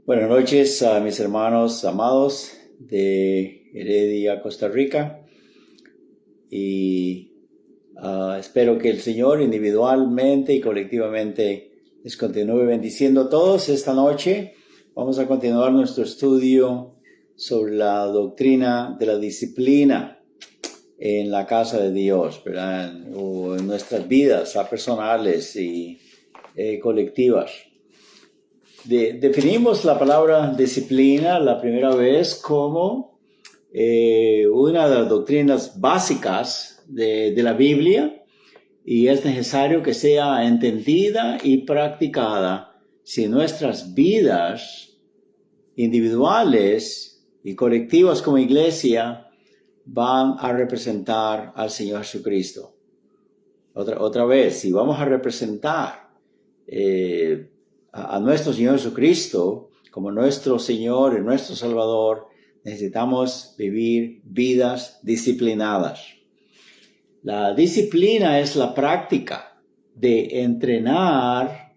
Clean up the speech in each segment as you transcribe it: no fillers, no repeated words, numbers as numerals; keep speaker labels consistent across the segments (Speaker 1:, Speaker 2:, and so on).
Speaker 1: Buenas noches a mis hermanos amados de Heredia, Costa Rica, y espero que el Señor individualmente y colectivamente les continúe bendiciendo a todos. Esta noche vamos a continuar nuestro estudio sobre la doctrina de la disciplina en la casa de Dios, ¿verdad? O en nuestras vidas personales y colectivas. Definimos la palabra disciplina la primera vez como una de las doctrinas básicas de la Biblia, y es necesario que sea entendida y practicada si nuestras vidas individuales y colectivas como iglesia van a representar al Señor Jesucristo. Otra vez, si vamos a representar a nuestro Señor Jesucristo como nuestro Señor y nuestro Salvador, necesitamos vivir vidas disciplinadas. La disciplina es la práctica de entrenar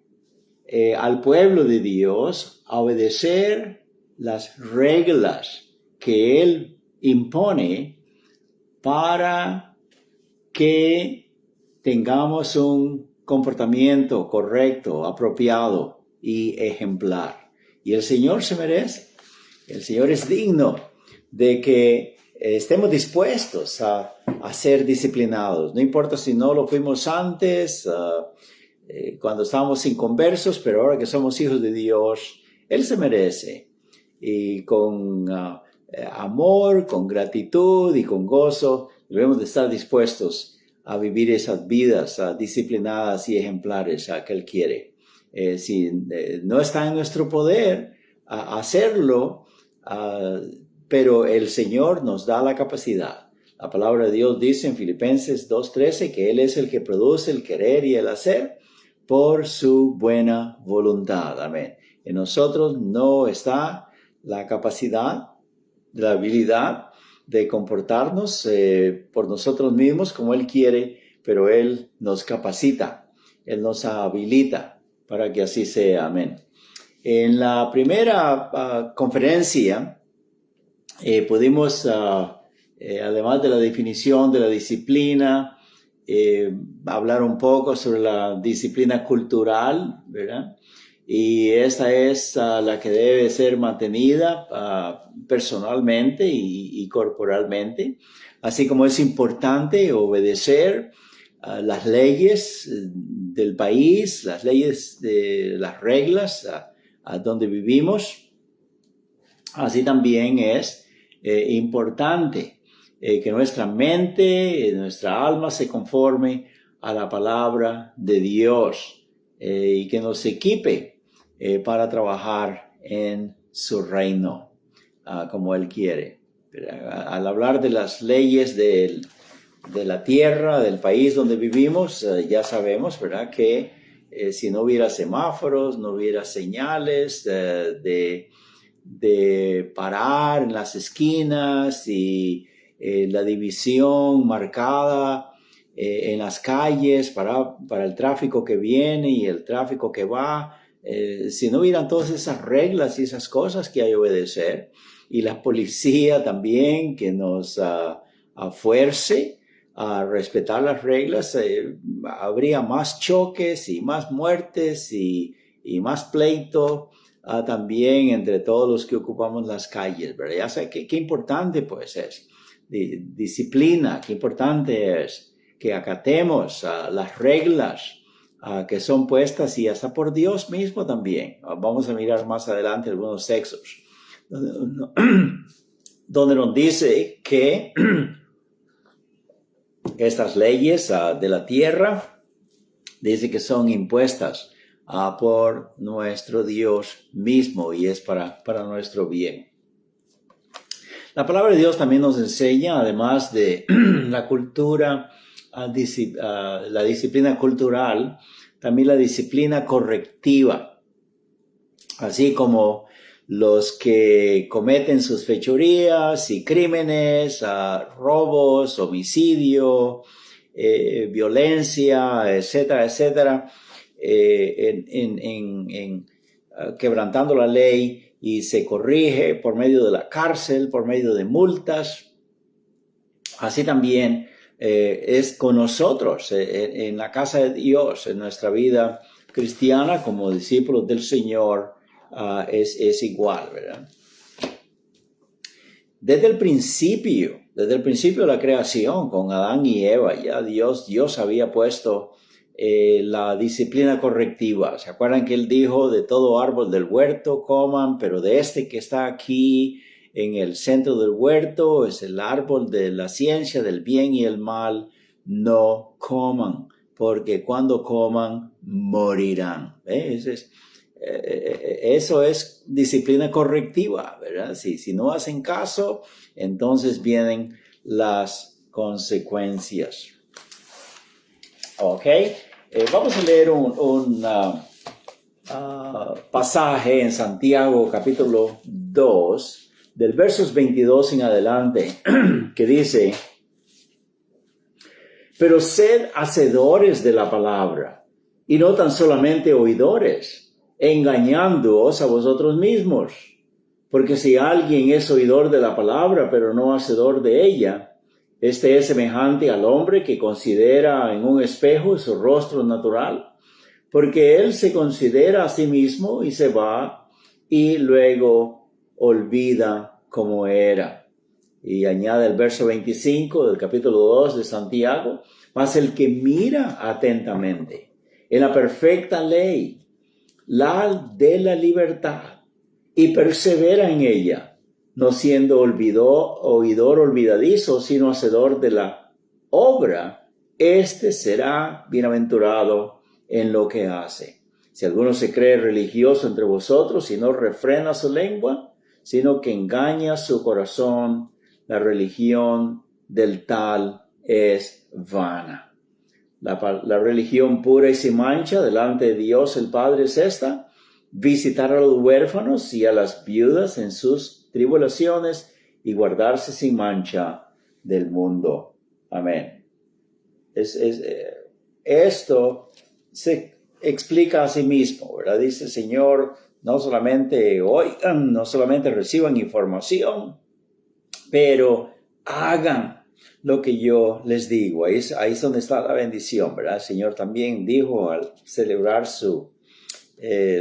Speaker 1: al pueblo de Dios a obedecer las reglas que Él impone para que tengamos un comportamiento correcto, apropiado y ejemplar. Y el Señor se merece, el Señor es digno de que estemos dispuestos a ser disciplinados. No importa si no lo fuimos antes, cuando estábamos inconversos, pero ahora que somos hijos de Dios, Él se merece. Y con amor, con gratitud y con gozo, debemos de estar dispuestos a vivir esas vidas disciplinadas y ejemplares que Él quiere. Si no está en nuestro poder hacerlo, pero el Señor nos da la capacidad. La palabra de Dios dice en Filipenses 2:13 que Él es el que produce el querer y el hacer por su buena voluntad. Amén. En nosotros no está la capacidad, la habilidad de comportarnos por nosotros mismos como Él quiere, pero Él nos capacita, Él nos habilita para que así sea. Amén. En la primera conferencia pudimos, además de la definición de la disciplina, hablar un poco sobre la disciplina cultural, ¿verdad? Y esta es la que debe ser mantenida personalmente y corporalmente, así como es importante obedecer las leyes del país, las leyes de las reglas a donde vivimos. Así también es importante que nuestra mente, nuestra alma se conforme a la palabra de Dios y que nos equipe para trabajar en su reino como Él quiere. Al hablar de las leyes de la tierra, del país donde vivimos, ya sabemos, ¿verdad?, que si no hubiera semáforos, no hubiera señales de parar en las esquinas y la división marcada en las calles para el tráfico que viene y el tráfico que va. Si no hubieran todas esas reglas y esas cosas que hay que obedecer, y la policía también que nos fuerce a respetar las reglas, habría más choques y más muertes y más pleito también entre todos los que ocupamos las calles, ¿verdad? Ya sé qué importante pues es disciplina, qué importante es que acatemos las reglas que son puestas y hasta por Dios mismo también. Vamos a mirar más adelante algunos textos donde nos dice que estas leyes de la tierra dice que son impuestas por nuestro Dios mismo y es para nuestro bien. La palabra de Dios también nos enseña, además de la cultura, la disciplina cultural, también la disciplina correctiva, así como los que cometen sus fechorías y crímenes, robos, homicidio, violencia, etcétera, etcétera, quebrantando la ley, y se corrige por medio de la cárcel, por medio de multas. Así también es con nosotros en la casa de Dios, en nuestra vida cristiana como discípulos del Señor, es igual, ¿verdad? Desde el principio de la creación, con Adán y Eva, ya Dios había puesto la disciplina correctiva. ¿Se acuerdan que Él dijo, de todo árbol del huerto coman, pero de este que está aquí en el centro del huerto, es el árbol de la ciencia del bien y el mal, no coman, porque cuando coman morirán? Eso es disciplina correctiva, ¿verdad? Si no hacen caso, entonces vienen las consecuencias. Ok, vamos a leer un pasaje en Santiago capítulo 2, del versos 22 en adelante, que dice: pero sed hacedores de la palabra, y no tan solamente oidores, engañándoos a vosotros mismos. Porque si alguien es oidor de la palabra, pero no hacedor de ella, este es semejante al hombre que considera en un espejo su rostro natural, porque él se considera a sí mismo y se va, y luego olvida cómo era. Y añade el verso 25 del capítulo 2 de Santiago: mas el que mira atentamente en la perfecta ley, la de la libertad, y persevera en ella, no siendo oidor olvidadizo, sino hacedor de la obra, este será bienaventurado en lo que hace. Si alguno se cree religioso entre vosotros y no refrena su lengua, sino que engaña su corazón, la religión del tal es vana. La religión pura y sin mancha delante de Dios el Padre es esta: visitar a los huérfanos y a las viudas en sus tribulaciones y guardarse sin mancha del mundo. Amén. Esto se explica a sí mismo, ¿verdad? Dice el Señor, no solamente oigan, no solamente reciban información, pero hagan lo que yo les digo. Ahí es donde está la bendición, ¿verdad? El Señor también dijo al celebrar su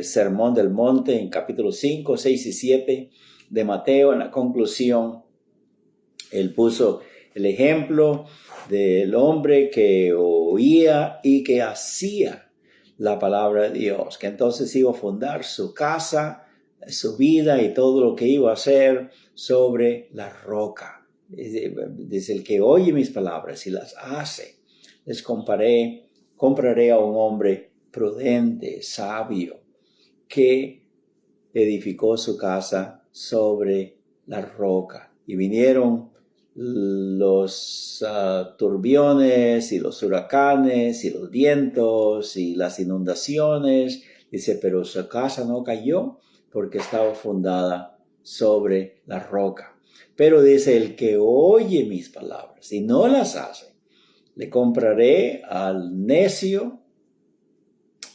Speaker 1: Sermón del Monte en capítulo 5, 6 y 7 de Mateo, en la conclusión, Él puso el ejemplo del hombre que oía y que hacía la palabra de Dios, que entonces iba a fundar su casa, su vida y todo lo que iba a hacer sobre la roca. Dice: el que oye mis palabras y las hace, les compararé a un hombre prudente, sabio, que edificó su casa sobre la roca. Y vinieron los turbiones y los huracanes y los vientos y las inundaciones. Dice: pero su casa no cayó porque estaba fundada sobre la roca. Pero dice: el que oye mis palabras y no las hace, le compararé al necio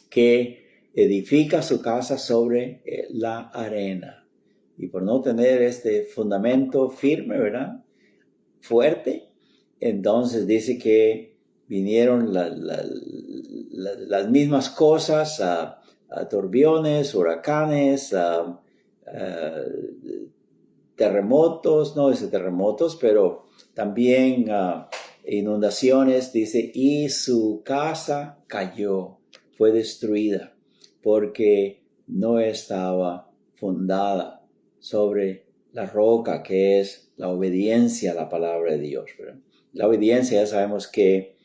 Speaker 1: que edifica su casa sobre la arena. Y por no tener este fundamento firme, ¿verdad? Fuerte, entonces dice que vinieron las mismas cosas, a turbiones, huracanes, terremotos, no dice terremotos, pero también inundaciones, dice, y su casa cayó, fue destruida, porque no estaba fundada sobre la roca, que es la obediencia a la palabra de Dios, ¿verdad? La obediencia ya sabemos que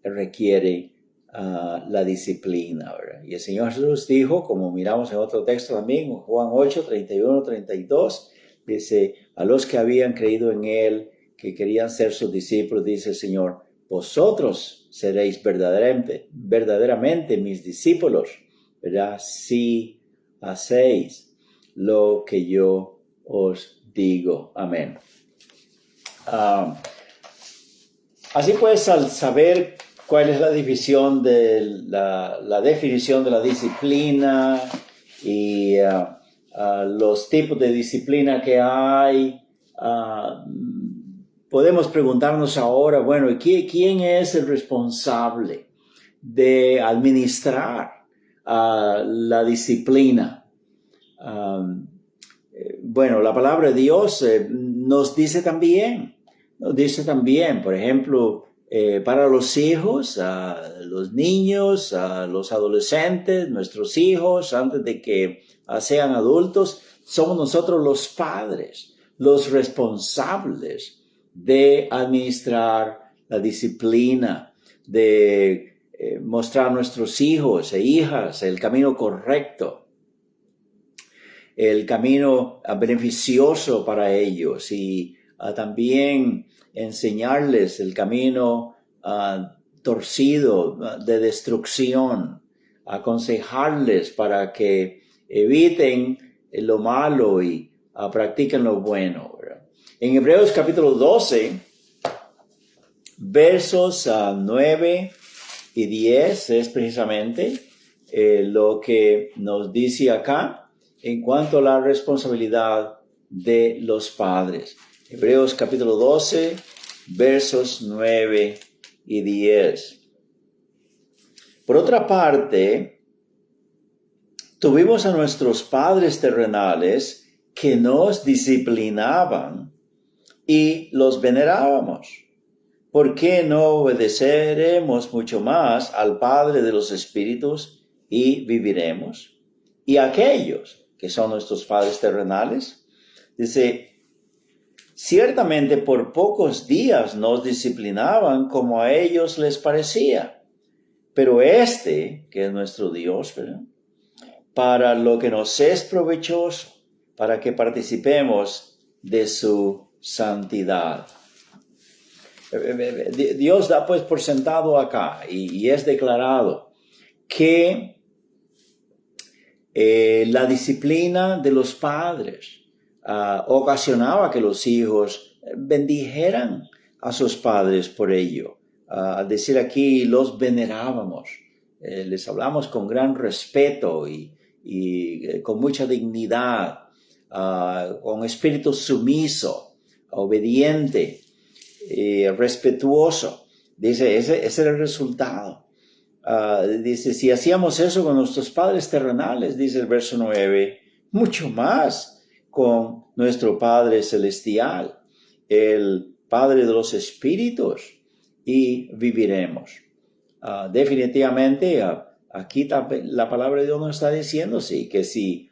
Speaker 1: requiere la disciplina, ¿verdad? Y el Señor Jesús dijo, como miramos en otro texto también, Juan 8, 31, 32, dice: a los que habían creído en Él, que querían ser sus discípulos, dice el Señor: vosotros seréis verdaderamente mis discípulos, ¿verdad? Si hacéis lo que yo os digo. Amén. Así pues, al saber cuál es la división de la definición de la disciplina y los tipos de disciplina que hay. Podemos preguntarnos ahora, bueno, ¿quién es el responsable de administrar la disciplina? Bueno, la palabra de Dios nos dice también, por ejemplo, para los hijos, los niños, los adolescentes, nuestros hijos, antes de que sean adultos, somos nosotros los padres, los responsables de administrar la disciplina, de mostrar a nuestros hijos e hijas el camino correcto, el camino beneficioso para ellos, y también enseñarles el camino torcido de destrucción, aconsejarles para que eviten lo malo y practiquen lo bueno, ¿verdad? En Hebreos capítulo 12, versos 9 y 10 es precisamente lo que nos dice acá en cuanto a la responsabilidad de los padres. Hebreos capítulo 12, versos 9 y 10. Por otra parte, tuvimos a nuestros padres terrenales que nos disciplinaban y los venerábamos. ¿Por qué no obedeceremos mucho más al Padre de los Espíritus y viviremos? Y aquellos que son nuestros padres terrenales, dice, ciertamente por pocos días nos disciplinaban como a ellos les parecía, pero que es nuestro Dios, ¿verdad?, para lo que nos es provechoso, para que participemos de su santidad. Dios da pues por sentado acá y es declarado que la disciplina de los padres ocasionaba que los hijos bendijeran a sus padres por ello. Al decir aquí, los venerábamos, les hablamos con gran respeto y con mucha dignidad, con espíritu sumiso, obediente, respetuoso. Dice, ese era el resultado. Dice, si hacíamos eso con nuestros padres terrenales, dice el verso 9, mucho más con nuestro Padre Celestial, el Padre de los Espíritus, y viviremos. Definitivamente, aquí la palabra de Dios nos está diciendo, sí, que si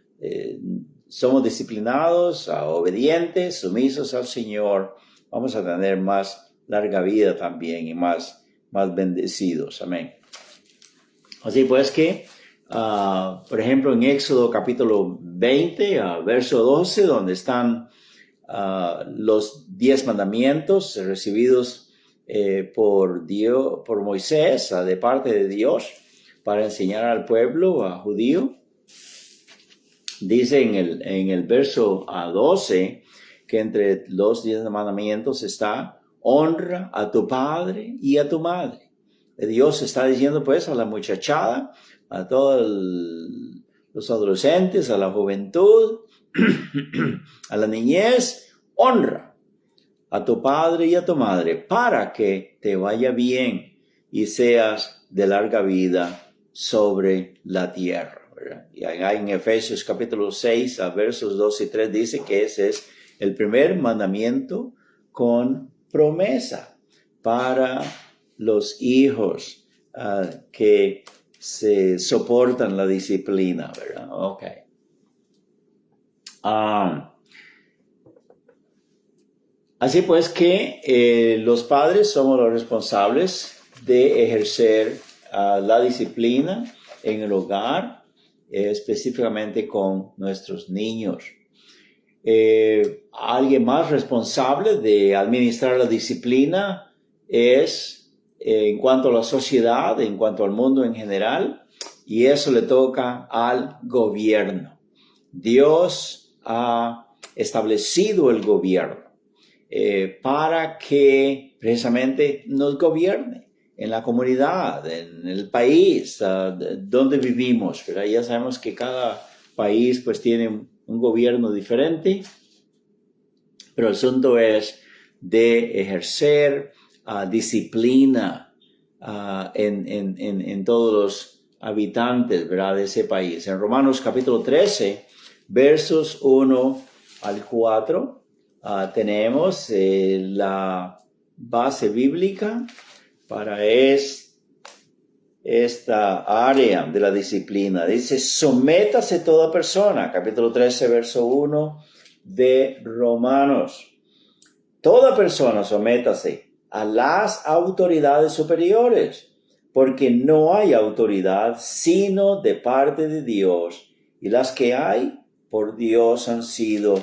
Speaker 1: somos disciplinados, obedientes, sumisos al Señor, vamos a tener más larga vida también y más bendecidos. Amén. Así pues que, por ejemplo, en Éxodo capítulo 20, verso 12, donde están los 10 mandamientos recibidos por Moisés, de parte de Dios, para enseñar al pueblo judío. Dice en el verso 12 que entre los 10 mandamientos está honra a tu padre y a tu madre. Dios está diciendo pues a la muchachada, a todos los adolescentes, a la juventud, a la niñez, honra a tu padre y a tu madre para que te vaya bien y seas de larga vida sobre la tierra, ¿verdad? Y acá en Efesios capítulo 6, versos 2 y 3 dice que ese es el primer mandamiento con promesa para los hijos que se soportan la disciplina, ¿verdad? Ok. Así pues que los padres somos los responsables de ejercer la disciplina en el hogar, específicamente con nuestros niños. Alguien más responsable de administrar la disciplina es en cuanto a la sociedad, en cuanto al mundo en general, y eso le toca al gobierno. Dios ha establecido el gobierno para que precisamente nos gobierne en la comunidad, en el país donde vivimos, ¿verdad? Ya sabemos que cada país pues tiene un gobierno diferente, pero el asunto es de ejercer disciplina en todos los habitantes, ¿verdad?, de ese país. En Romanos capítulo 13, versos 1 al 4, tenemos la base bíblica para esta área de la disciplina. Dice, sométase toda persona, capítulo 13, verso 1 de Romanos. Toda persona sométase a las autoridades superiores, porque no hay autoridad sino de parte de Dios, y las que hay por Dios han sido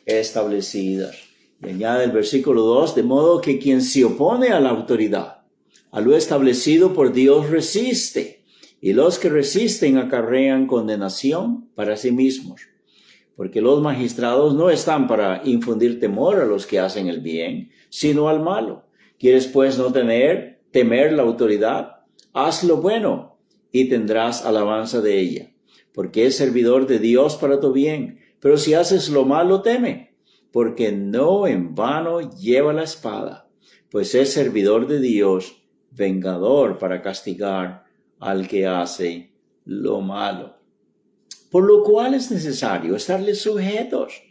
Speaker 1: establecidas. Y añade el versículo 2, de modo que quien se opone a la autoridad, a lo establecido por Dios resiste, y los que resisten acarrean condenación para sí mismos. Porque los magistrados no están para infundir temor a los que hacen el bien, sino al malo. ¿Quieres pues no temer la autoridad? Haz lo bueno y tendrás alabanza de ella, porque es servidor de Dios para tu bien. Pero si haces lo malo, teme, porque no en vano lleva la espada, pues es servidor de Dios, vengador para castigar al que hace lo malo. Por lo cual es necesario estarles sujetos,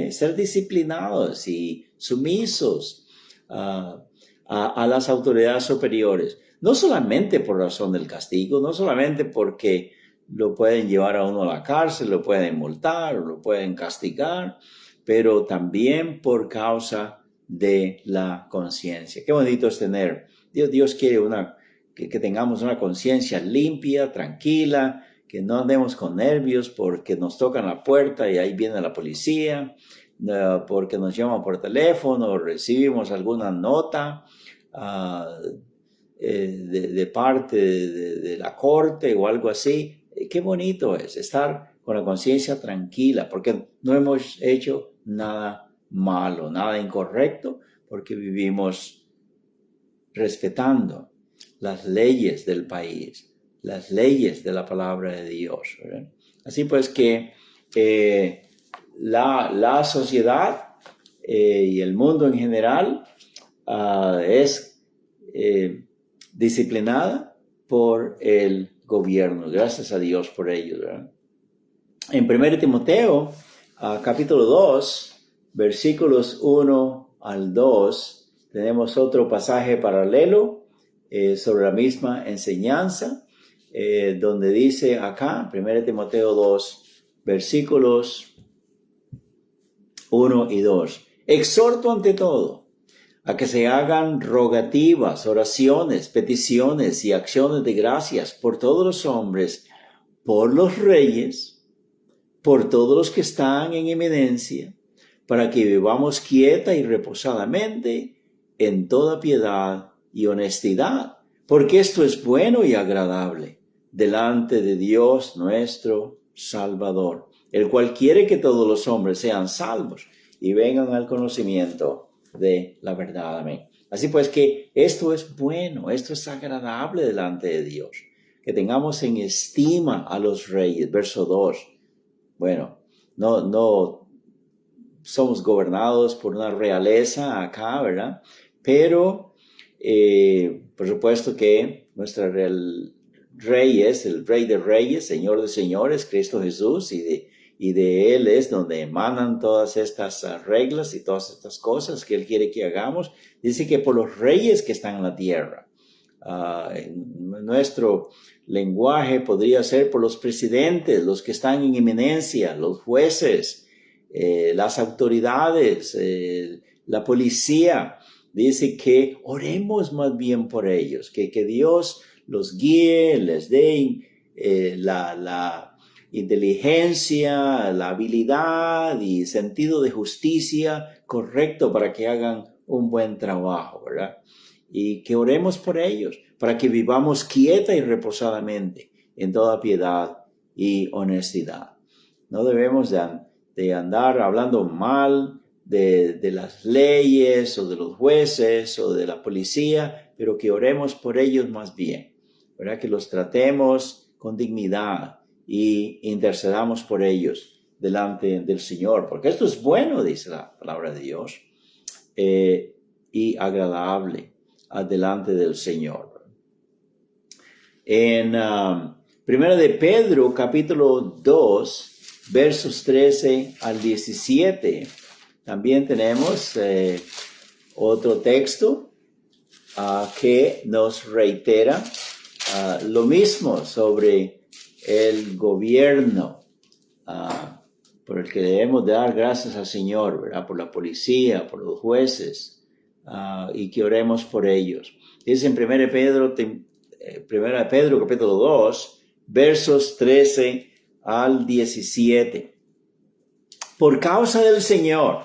Speaker 1: ser disciplinados y sumisos a las autoridades superiores. No solamente por razón del castigo, no solamente porque lo pueden llevar a uno a la cárcel, lo pueden multar o lo pueden castigar, pero también por causa de la conciencia. Qué bonito es tener. Dios quiere que tengamos una conciencia limpia, tranquila, que no andemos con nervios porque nos tocan la puerta y ahí viene la policía, porque nos llaman por teléfono, recibimos alguna nota de parte de la corte o algo así. Qué bonito es estar con la conciencia tranquila, porque no hemos hecho nada malo, nada incorrecto, porque vivimos respetando las leyes del país, las leyes de la palabra de Dios, ¿verdad? Así pues que la sociedad y el mundo en general es disciplinada por el gobierno. Gracias a Dios por ello, ¿verdad? En 1 Timoteo, capítulo 2, versículos 1 al 2, tenemos otro pasaje paralelo sobre la misma enseñanza, donde dice acá, 1 Timoteo 2, versículos 1 y 2. Exhorto ante todo a que se hagan rogativas, oraciones, peticiones y acciones de gracias por todos los hombres, por los reyes, por todos los que están en eminencia, para que vivamos quieta y reposadamente en toda piedad y honestidad, porque esto es bueno y agradable delante de Dios nuestro Salvador, el cual quiere que todos los hombres sean salvos y vengan al conocimiento de la verdad. Amén. Así pues que esto es bueno, esto es agradable delante de Dios, que tengamos en estima a los reyes. Verso 2. Bueno, no somos gobernados por una realeza acá, ¿verdad? Pero, por supuesto que nuestro rey es el Rey de Reyes, Señor de Señores, Cristo Jesús, y de Él es donde emanan todas estas reglas y todas estas cosas que Él quiere que hagamos. Dice que por los reyes que están en la tierra. En nuestro lenguaje podría ser por los presidentes, los que están en eminencia, los jueces, las autoridades, la policía. Dice que oremos más bien por ellos, que Dios los guíe, les dé la inteligencia, la habilidad y sentido de justicia correcto para que hagan un buen trabajo, ¿verdad? Y que oremos por ellos, para que vivamos quieta y reposadamente en toda piedad y honestidad. No debemos de andar hablando mal de las leyes o de los jueces o de la policía, pero que oremos por ellos más bien, ¿verdad? Que los tratemos con dignidad y intercedamos por ellos delante del Señor, porque esto es bueno, dice la palabra de Dios, y agradable delante del Señor. En Primera de Pedro, capítulo 2, versos 13 al 17, también tenemos otro texto que nos reitera lo mismo sobre el gobierno por el que debemos de dar gracias al Señor, ¿verdad? Por la policía, por los jueces, y que oremos por ellos. Dice en 1 Pedro capítulo 2, versos 13 al 17. Por causa del Señor,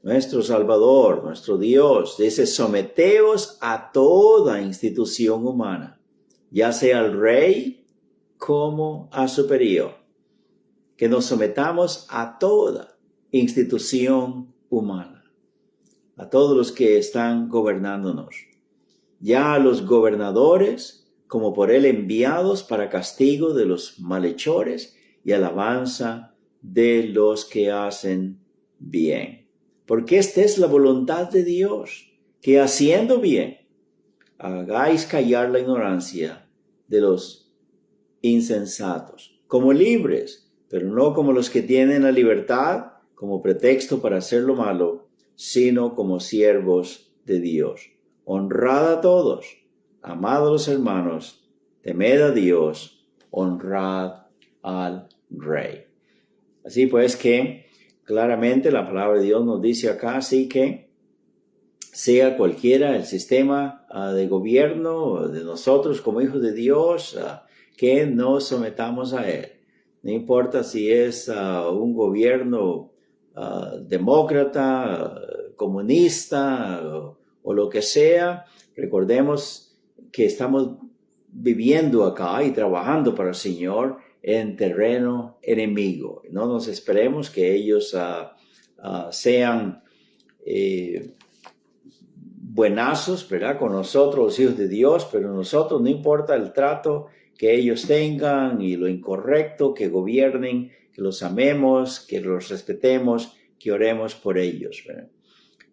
Speaker 1: nuestro Salvador, nuestro Dios, dice, someteos a toda institución humana, ya sea al rey como a superior, que nos sometamos a toda institución humana, a todos los que están gobernándonos, ya a los gobernadores, como por él enviados para castigo de los malhechores y alabanza de los que hacen bien. Porque esta es la voluntad de Dios, que haciendo bien, hagáis callar la ignorancia de los insensatos, como libres, pero no como los que tienen la libertad como pretexto para hacer lo malo, sino como siervos de Dios. Honrad a todos, amad a los hermanos, temed a Dios, honrad al Rey. Así pues que claramente la palabra de Dios nos dice acá, así que sea cualquiera el sistema de gobierno de nosotros como hijos de Dios, que nos sometamos a él. No importa si es un gobierno demócrata, comunista o lo que sea, recordemos que estamos viviendo acá y trabajando para el Señor en terreno enemigo. No nos esperemos que ellos sean buenazos, ¿verdad? Con nosotros, los hijos de Dios, pero nosotros no importa el trato que ellos tengan y lo incorrecto, que gobiernen, que los amemos, que los respetemos, que oremos por ellos, ¿verdad?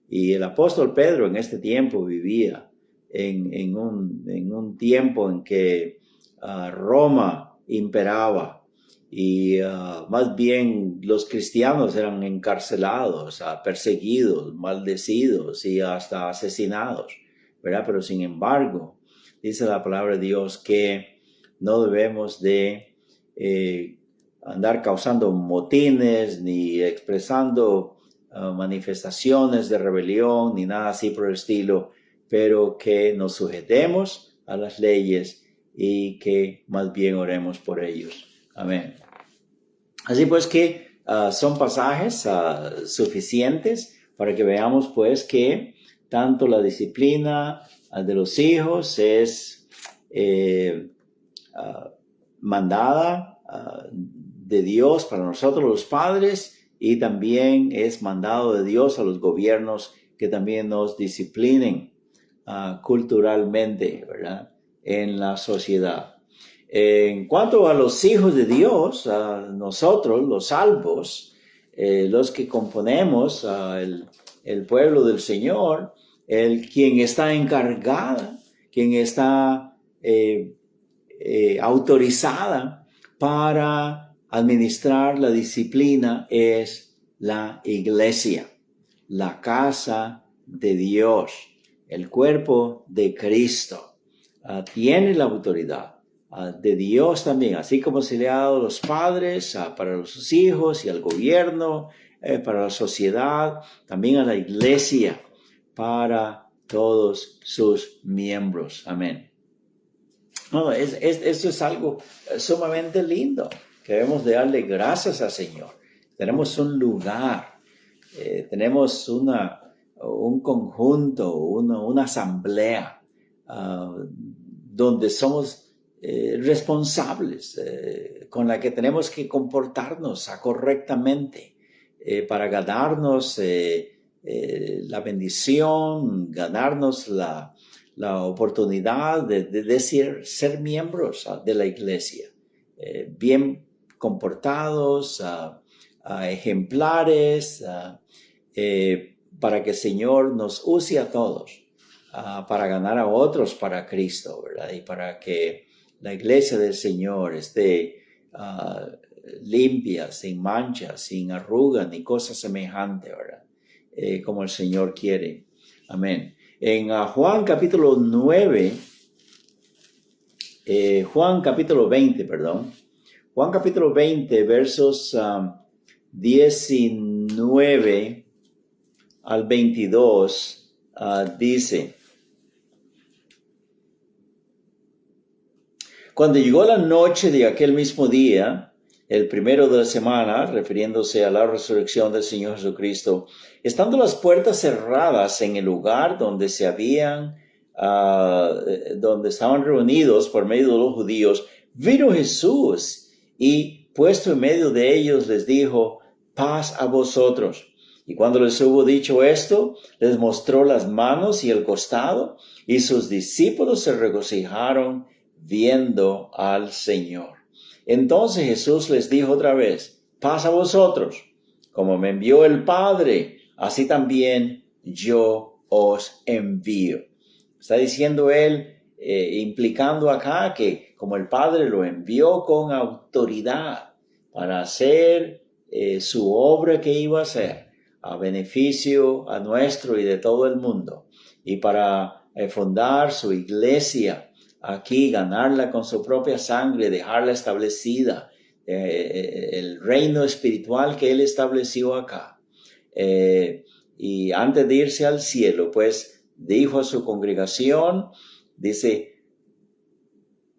Speaker 1: Y el apóstol Pedro en este tiempo vivía en un tiempo en que Roma imperaba y más bien los cristianos eran encarcelados, perseguidos, maldecidos y hasta asesinados, ¿verdad? Pero sin embargo, dice la palabra de Dios que no debemos de andar causando motines ni expresando manifestaciones de rebelión ni nada así por el estilo, pero que nos sujetemos a las leyes y que más bien oremos por ellos. Amén. Así pues que son pasajes suficientes para que veamos pues que tanto la disciplina de los hijos es mandada de Dios para nosotros los padres, y también es mandado de Dios a los gobiernos que también nos disciplinen culturalmente, ¿verdad? En la sociedad. En cuanto a los hijos de Dios, nosotros, los salvos, los que componemos el pueblo del Señor, quien está encargada, quien está autorizada para administrar la disciplina es la iglesia, la casa de Dios, el cuerpo de Cristo. Tiene la autoridad de Dios también, así como se le ha dado a los padres, para los hijos y al gobierno, para la sociedad, también a la iglesia, para todos sus miembros. Amén. No, esto es algo sumamente lindo, que debemos de darle gracias al Señor. Tenemos un lugar, tenemos un conjunto, una asamblea, donde somos responsables, con la que tenemos que comportarnos correctamente para ganarnos la bendición, ganarnos la oportunidad de ser miembros de la iglesia. Bien comportados, ejemplares, para que el Señor nos use a todos, para ganar a otros para Cristo, ¿verdad? Y para que la iglesia del Señor esté limpia, sin manchas, sin arrugas, ni cosas semejantes, ¿verdad? Como el Señor quiere. Amén. En Juan capítulo 9, Juan capítulo 20, perdón. Juan capítulo 20, versos 19 al 22, dice: Cuando llegó la noche de aquel mismo día, el primero de la semana, refiriéndose a la resurrección del Señor Jesucristo, estando las puertas cerradas en el lugar donde donde estaban reunidos por medio de los judíos, vino Jesús y, puesto en medio de ellos, les dijo: paz a vosotros. Y cuando les hubo dicho esto, les mostró las manos y el costado, y sus discípulos se regocijaron viendo al Señor. Entonces Jesús les dijo otra vez: paz a vosotros. Como me envió el Padre, así también yo os envío. Está diciendo él, implicando acá que como el Padre lo envió con autoridad para hacer su obra que iba a hacer, a beneficio a nuestro y de todo el mundo, y para fundar su iglesia aquí, ganarla con su propia sangre, dejarla establecida, el reino espiritual que él estableció acá. Y antes de irse al cielo, pues dijo a su congregación, dice: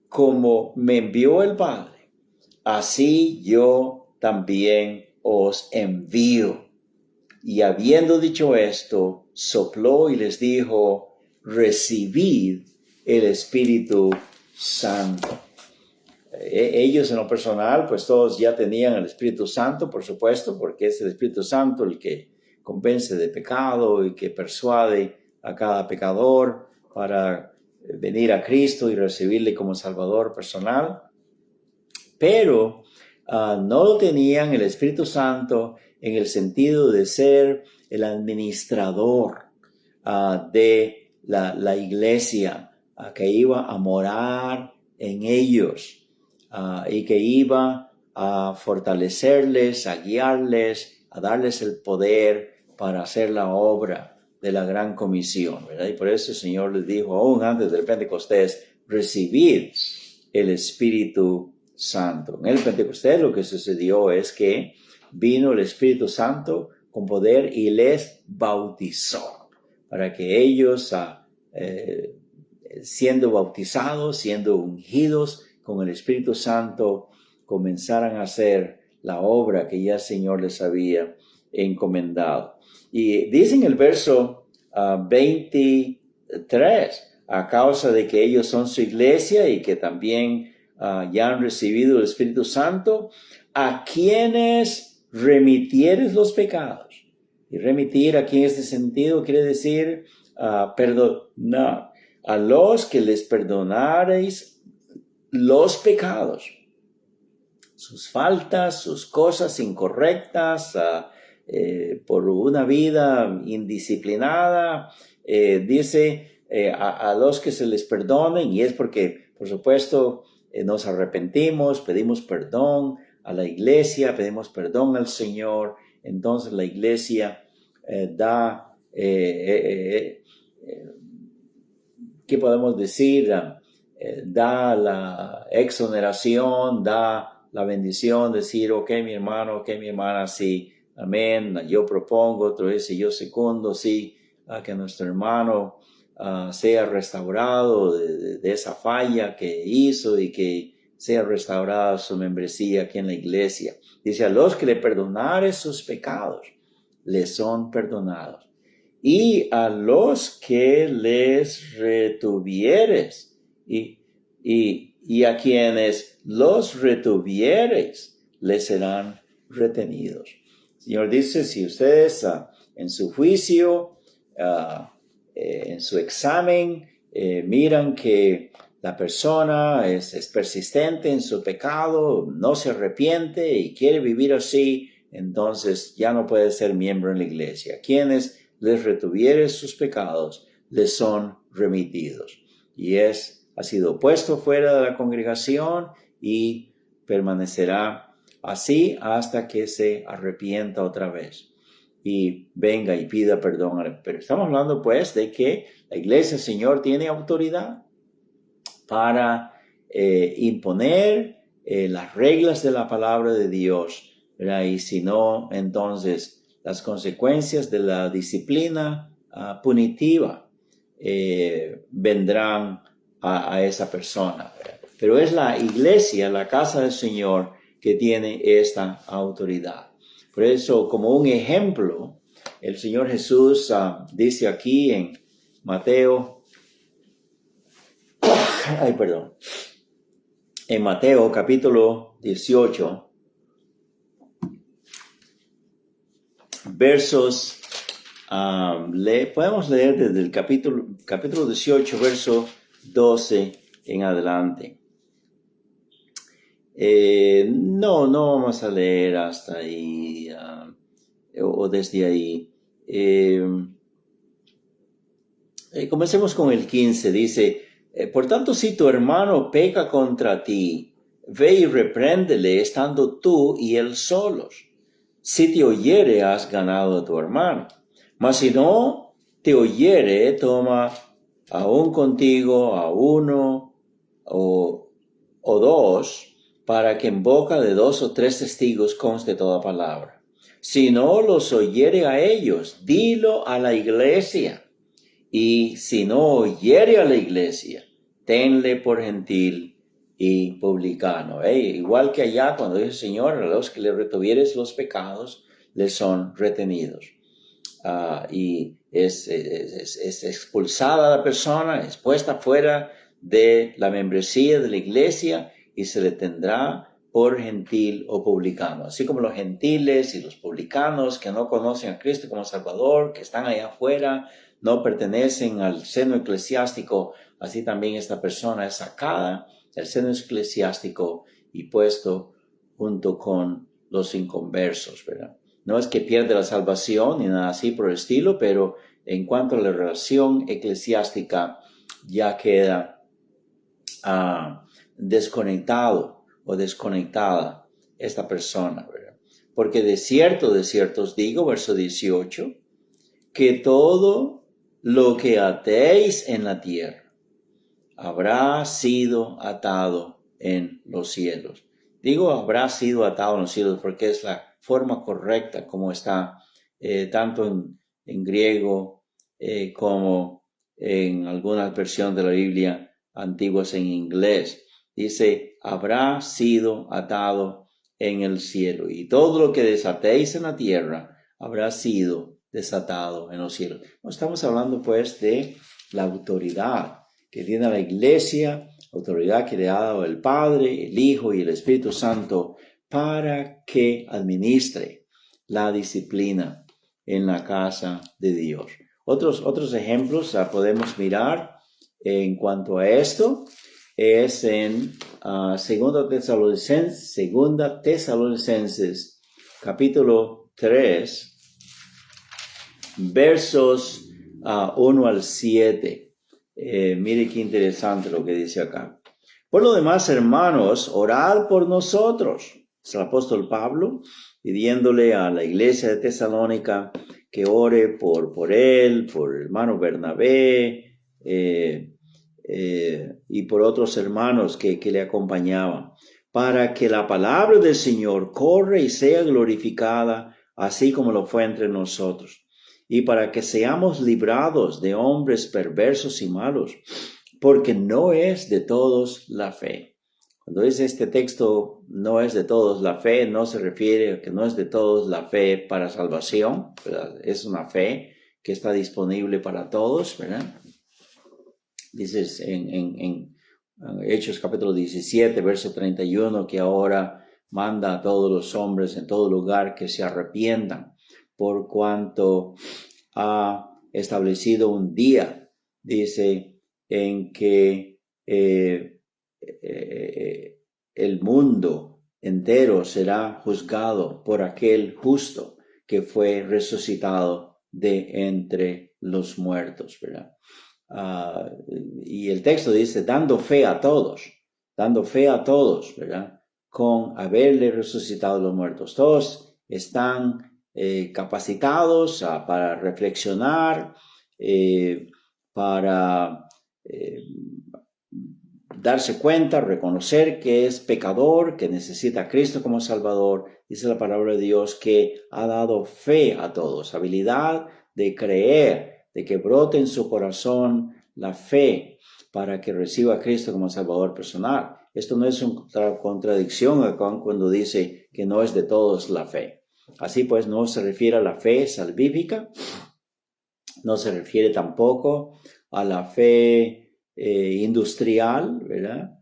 Speaker 1: como me envió el Padre, así yo también os envío. Y habiendo dicho esto, sopló y les dijo: recibid el Espíritu Santo. Ellos en lo personal, pues todos ya tenían el Espíritu Santo, por supuesto, porque es el Espíritu Santo el que convence de pecado y que persuade a cada pecador para venir a Cristo y recibirle como Salvador personal. Pero no lo tenían el Espíritu Santo en el sentido de ser el administrador de la iglesia, que iba a morar en ellos y que iba a fortalecerles, a guiarles, a darles el poder para hacer la obra de la gran comisión, ¿verdad? Y por eso el Señor les dijo, aún antes del Pentecostés: recibid el Espíritu Santo. En el Pentecostés lo que sucedió es que vino el Espíritu Santo con poder y les bautizó, para que ellos, siendo bautizados, siendo ungidos con el Espíritu Santo, comenzaran a hacer la obra que ya el Señor les había encomendado. Y dice en el verso 23, a causa de que ellos son su iglesia y que también ya han recibido el Espíritu Santo, a quienes remitieres los pecados. Y remitir aquí en este sentido quiere decir perdonar. A los que les perdonareis los pecados, sus faltas, sus cosas incorrectas, por una vida indisciplinada, dice a los que se les perdonen, y es porque, por supuesto, nos arrepentimos, pedimos perdón a la iglesia, pedimos perdón al Señor. Entonces la iglesia da, ¿qué podemos decir? Da la exoneración, da la bendición, decir: ok, mi hermano, ok, mi hermana, sí, amén, yo propongo, otro dice: yo secundo, sí, que nuestro hermano sea restaurado de esa falla que hizo y que sea restaurada su membresía aquí en la iglesia. Dice: a los que le perdonares sus pecados, les son perdonados. Y a los que les retuvieres, y a quienes los retuviereis, les serán retenidos. El Señor dice: si ustedes en su juicio, en su examen, miran que la persona es persistente en su pecado, no se arrepiente y quiere vivir así, entonces ya no puede ser miembro en la iglesia. Quienes les retuviere sus pecados, les son remitidos. Y ha sido puesto fuera de la congregación y permanecerá así hasta que se arrepienta otra vez y venga y pida perdón. Pero estamos hablando pues de que la iglesia del Señor tiene autoridad para imponer las reglas de la palabra de Dios, ¿verdad? Y si no, entonces las consecuencias de la disciplina punitiva vendrán a esa persona, ¿verdad? Pero es la iglesia, la casa del Señor, que tiene esta autoridad. Por eso, como un ejemplo, el Señor Jesús dice aquí en Mateo, en Mateo capítulo 18, versos, podemos leer desde el capítulo 18, verso 12 en adelante. No vamos a leer hasta ahí, o desde ahí. Comencemos con el 15, dice, por tanto, si tu hermano peca contra ti, ve y repréndele estando tú y él solos. Si te oyere, has ganado a tu hermano. Mas si no te oyere, toma aún contigo a uno o dos, para que en boca de 2 o 3 testigos conste toda palabra. Si no los oyere a ellos, dilo a la iglesia. Y si no oyere a la iglesia, tenle por gentil y publicano. Igual que allá cuando dice el Señor, a los que le retuvieres los pecados, les son retenidos. Y es expulsada la persona, es puesta fuera de la membresía de la iglesia y se le tendrá por gentil o publicano. Así como los gentiles y los publicanos que no conocen a Cristo como Salvador, que están allá afuera, no pertenecen al seno eclesiástico, así también esta persona es sacada del seno eclesiástico y puesto junto con los inconversos, ¿verdad? No es que pierde la salvación ni nada así por el estilo, pero en cuanto a la relación eclesiástica ya queda desconectado o desconectada esta persona, ¿verdad? Porque de cierto os digo, verso 18, que todo lo que atéis en la tierra habrá sido atado en los cielos. Digo habrá sido atado en los cielos porque es la forma correcta como está tanto en griego como en algunas versiones de la Biblia antiguas en inglés. Dice, habrá sido atado en el cielo. Y todo lo que desatéis en la tierra habrá sido desatado en los cielos. No estamos hablando pues de la autoridad que tiene la iglesia, autoridad que le ha dado el Padre, el Hijo y el Espíritu Santo para que administre la disciplina en la casa de Dios. Otros ejemplos podemos mirar en cuanto a esto es en Segunda Tesalonicenses capítulo 3 versos 1 al 7. Mire qué interesante lo que dice acá. Por lo demás, hermanos, orad por nosotros. Es el apóstol Pablo pidiéndole a la iglesia de Tesalónica que ore por él, por el hermano Bernabé y por otros hermanos que le acompañaban, para que la palabra del Señor corra y sea glorificada, así como lo fue entre nosotros, y para que seamos librados de hombres perversos y malos, porque no es de todos la fe. Cuando dice este texto, no es de todos la fe, no se refiere a que no es de todos la fe para salvación, ¿verdad? Es una fe que está disponible para todos, ¿verdad? Dices en Hechos capítulo 17, verso 31, que ahora manda a todos los hombres en todo lugar que se arrepientan, por cuanto ha establecido un día, dice, en que el mundo entero será juzgado por aquel justo que fue resucitado de entre los muertos, ¿verdad? Y el texto dice, dando fe a todos, ¿verdad? Con haberle resucitado los muertos. Todos están capacitados para reflexionar, para darse cuenta, reconocer que es pecador, que necesita a Cristo como Salvador. Dice la palabra de Dios que ha dado fe a todos, habilidad de creer, de que brote en su corazón la fe para que reciba a Cristo como Salvador personal. Esto no es una contradicción cuando dice que no es de todos la fe. Así pues, no se refiere a la fe salvífica, no se refiere tampoco a la fe industrial, ¿verdad?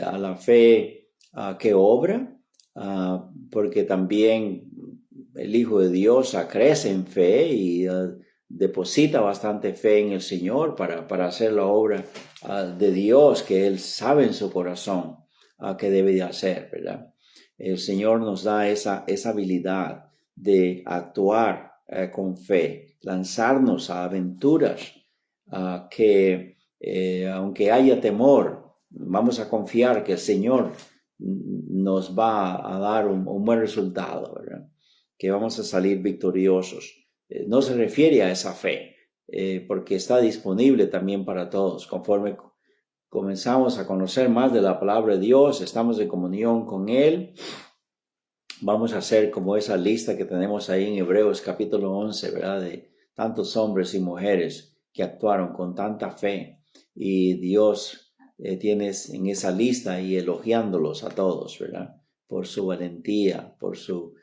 Speaker 1: A la fe que obra, porque también el Hijo de Dios crece en fe y deposita bastante fe en el Señor para hacer la obra de Dios que Él sabe en su corazón que debe de hacer, ¿verdad? El Señor nos da esa habilidad de actuar con fe, lanzarnos a aventuras que aunque haya temor, vamos a confiar que el Señor nos va a dar un buen resultado, ¿verdad? Que vamos a salir victoriosos. No se refiere a esa fe, porque está disponible también para todos. Conforme comenzamos a conocer más de la palabra de Dios, estamos en comunión con Él, vamos a hacer como esa lista que tenemos ahí en Hebreos capítulo 11, ¿verdad? De tantos hombres y mujeres que actuaron con tanta fe y Dios tienes en esa lista y elogiándolos a todos, ¿verdad? Por su valentía, por su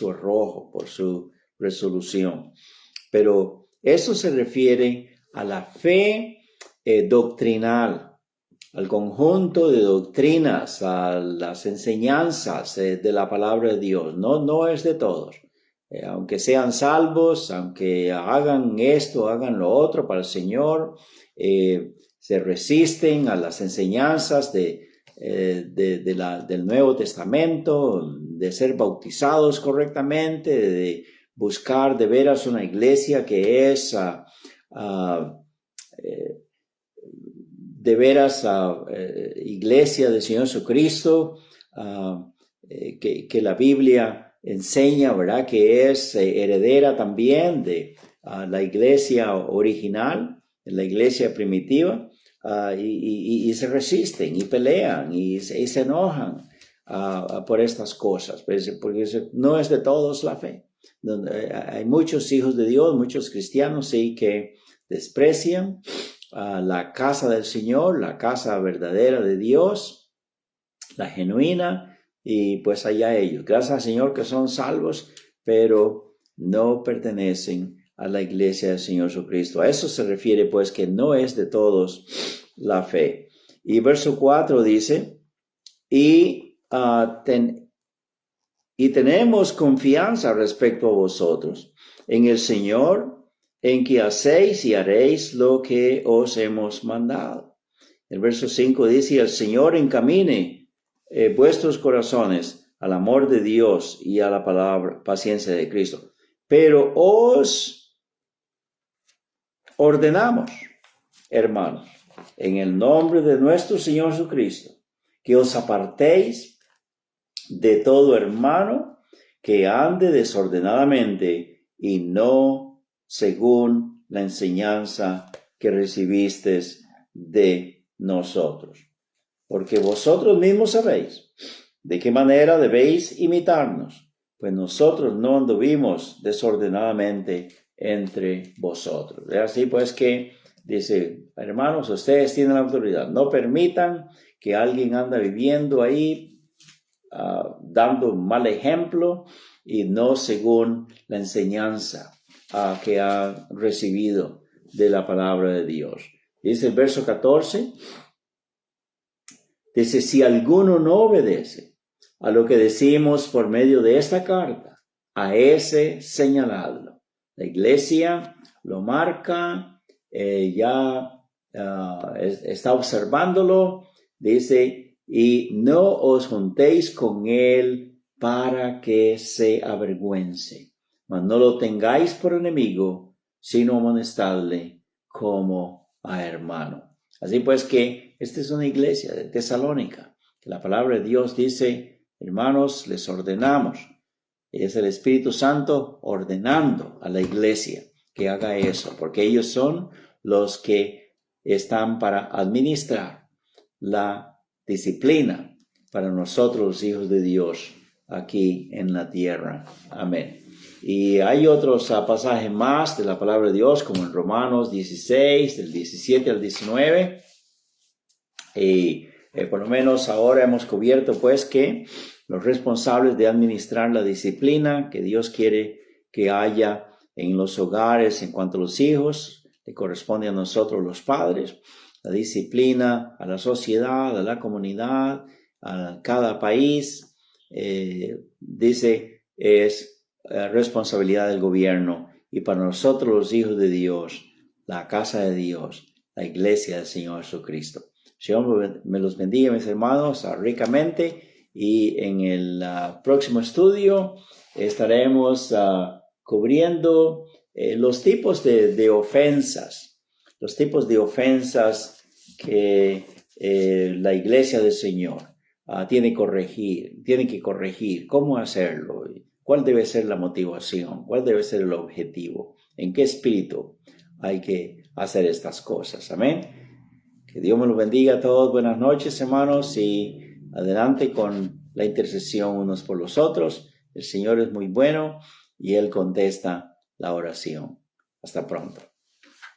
Speaker 1: arrojo, por su resolución. Pero eso se refiere a la fe doctrinal, al conjunto de doctrinas, a las enseñanzas de la palabra de Dios. No es de todos. Aunque sean salvos, aunque hagan esto, hagan lo otro para el Señor, se resisten a las enseñanzas del Nuevo Testamento, de ser bautizados correctamente, de buscar de veras una iglesia que es de veras iglesia del Señor Jesucristo, que la Biblia enseña, ¿verdad? Que es heredera también de la iglesia original, la iglesia primitiva, y se resisten y pelean y se enojan por estas cosas, porque no es de todos la fe. Hay muchos hijos de Dios, muchos cristianos, sí, que desprecian la casa del Señor, la casa verdadera de Dios, la genuina, y pues allá ellos. Gracias al Señor que son salvos, pero no pertenecen a la iglesia del Señor Jesucristo. A eso se refiere pues que no es de todos la fe. Y verso 4 dice, y tenemos confianza respecto a vosotros en el Señor, en que hacéis y haréis lo que os hemos mandado. El verso 5 dice, el Señor encamine vuestros corazones al amor de Dios y a la palabra, paciencia de Cristo. Pero os ordenamos, hermanos, en el nombre de nuestro Señor Jesucristo, que os apartéis de todo hermano que ande desordenadamente y no según la enseñanza que recibisteis de nosotros. Porque vosotros mismos sabéis de qué manera debéis imitarnos, pues nosotros no anduvimos desordenadamente entre vosotros. Es así pues que dice, hermanos, ustedes tienen la autoridad, no permitan que alguien ande viviendo ahí dando un mal ejemplo y no según la enseñanza que ha recibido de la palabra de Dios. Dice el verso 14, dice, si alguno no obedece a lo que decimos por medio de esta carta, a ese señaladlo. La iglesia lo marca ya está observándolo, dice, y no os juntéis con él para que se avergüence, mas no lo tengáis por enemigo, sino amonestadle como a hermano. Así pues que esta es una iglesia de Tesalónica, que la palabra de Dios dice, hermanos, les ordenamos. Es el Espíritu Santo ordenando a la iglesia que haga eso, porque ellos son los que están para administrar la disciplina para nosotros los hijos de Dios aquí en la tierra. Amén. Y hay otros pasajes más de la palabra de Dios, como en Romanos 16, del 17 al 19. Y por lo menos ahora hemos cubierto pues que los responsables de administrar la disciplina que Dios quiere que haya en los hogares en cuanto a los hijos, le corresponde a nosotros los padres, la disciplina a la sociedad, a la comunidad, a cada país, dice, es responsabilidad del gobierno, y para nosotros los hijos de Dios, la casa de Dios, la iglesia del Señor Jesucristo. Señor me los bendiga, mis hermanos, ricamente, y en el próximo estudio estaremos cubriendo los tipos de ofensas, que la iglesia del Señor tiene que corregir, cómo hacerlo, cuál debe ser la motivación, cuál debe ser el objetivo, en qué espíritu hay que hacer estas cosas. Amén. Que Dios me los bendiga a todos. Buenas noches, hermanos, y adelante con la intercesión unos por los otros. El Señor es muy bueno y Él contesta la oración. Hasta pronto.